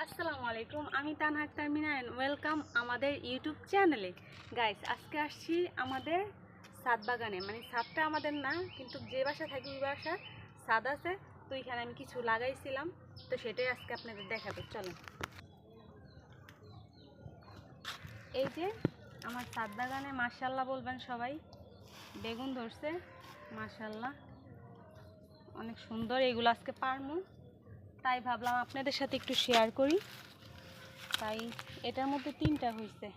আসসালামু আলাইকুম, আমি তানহা আক্তার মিনা এন্ড ওয়েলকাম আমাদের ইউটিউব চ্যানেলে। গাইস, আজকে আসছি আমাদের ছাদ বাগানে। মানে ছাদটা আমাদের না, কিন্তু যে বাসা থাকি ওই বাসার ছাদ আছে, তো এখানে আমি কিছু লাগাইছিলাম, তো সেটাই আজকে আপনাদের দেখাবো। চলেন। এই যে আমার ছাদ বাগানে মাশাআল্লাহ বলবেন সবাই, বেগুন ধরছে মাশাআল্লাহ, অনেক সুন্দর। এগুলো আজকে পারমু, তাই ভাবলাম আপনাদের সাথে একটু শেয়ার করি। তাই এটার মধ্যে 3টা হয়েছে,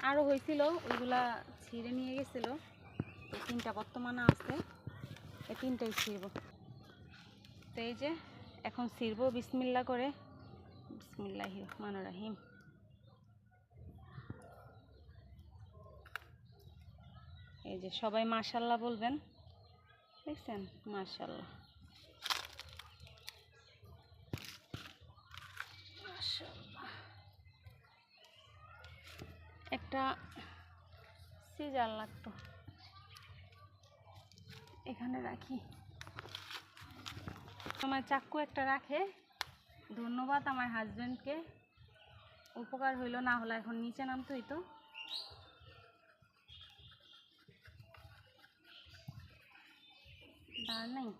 আরও হয়েছিল, ওইগুলা ছিঁড়ে নিয়ে গেছিলো, তো 3টা বর্তমানে আছে। এই 3টাই ছিঁড়ব। তো এই যে এখন ছিঁড়ব বিসমিল্লাহ করে। বিসমিল্লাহির রহমানির রহিম। এই যে সবাই মাশাআল্লাহ বলবেন, দেখছেন? মাশাআল্লাহ মাশাআল্লাহ। একটা সিজার লাগতো, এখানে রাখি। তোমার চাক্কু একটা রাখে। ধন্যবাদ আমার হাজবেন্ডকে, উপকার হইল, না হলে এখন নিচে নামতে হইতো। দাঁড় নাই।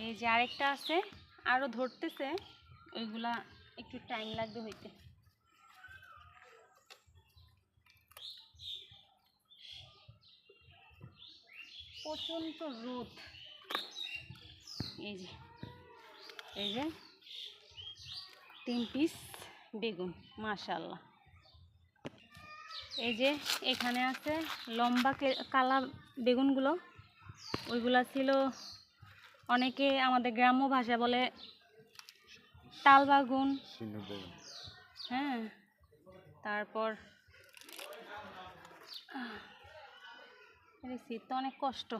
এই যে আরেকটা আছে, আরও ধরতেছে, ওইগুলা একটু টাইম লাগবে হইতে। প্রচণ্ড রোদ। এই যে 3 পিস বেগুন মাশাআল্লাহ। এই যে এখানে আছে লম্বা কালা বেগুনগুলো, ওইগুলা ছিল, অনেকে আমাদের গ্রাম্য ভাষা বলে তাল বেগুন। হ্যাঁ, তারপর তো অনেক কষ্ট।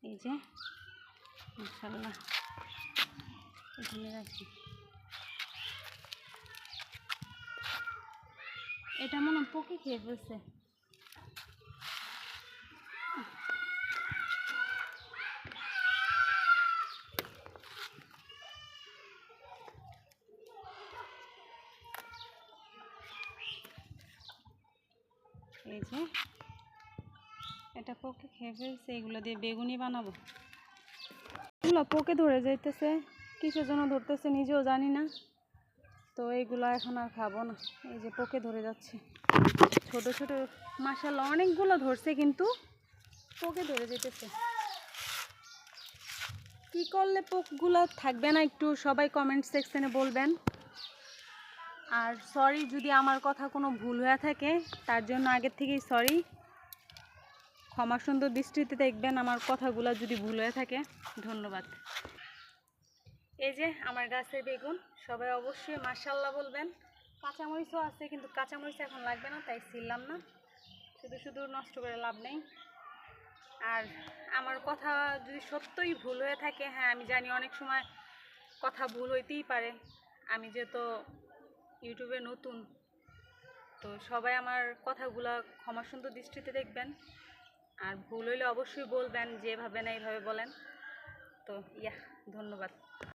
এই যে মাশাআল্লাহ, এখানে রাখি। এটা মনে হয় পোকে খেয়ে ফেলছে। এই যে এটা পোকে খেয়ে ফেলছে, এগুলো দিয়ে বেগুনি বানাবো। এগুলো পোকে ধরে যাইতেছে, কিসের জন্য ধরতেছে নিজেও জানি না। তো এইগুলো এখন আর খাবো না। এই যে পোকে ধরে যাচ্ছে, ছোট ছোট মাশাআল্লাহ অনেকগুলো ধরছে, কিন্তু পোকে ধরে যেতেছে। কি করলে পোকগুলো থাকবে না, একটু সবাই কমেন্ট সেকশনে বলবেন। আর সরি যদি আমার কথা কোনো ভুল হয়ে থাকে, তার জন্য আগের থেকেই সরি। ক্ষমা সুন্দর দৃষ্টিতে দেখবেন আমার কথাগুলো যদি ভুল হয়ে থাকে। ধন্যবাদ। এই যে আমার গাছের বেগুন, সবাই অবশ্যই মাশাআল্লাহ বলবেন। কাঁচামরিচও আছে, কিন্তু কাঁচামরিচ এখন লাগবে না, তাই ছিললাম না। শুধু শুধু নষ্ট করে লাভ নেই। আর আমার কথা যদি সত্যই ভুল হয়ে থাকে, হ্যাঁ আমি জানি অনেক সময় কথা ভুল হইতেই পারে, আমি যেহেতু ইউটিউবে নতুন, তো সবাই আমার কথাগুলো ক্ষমা সুন্দর দৃষ্টিতে দেখবেন। আর ভুল হইলে অবশ্যই বলবেন, যেভাবে না এইভাবে বলেন। তো ধন্যবাদ।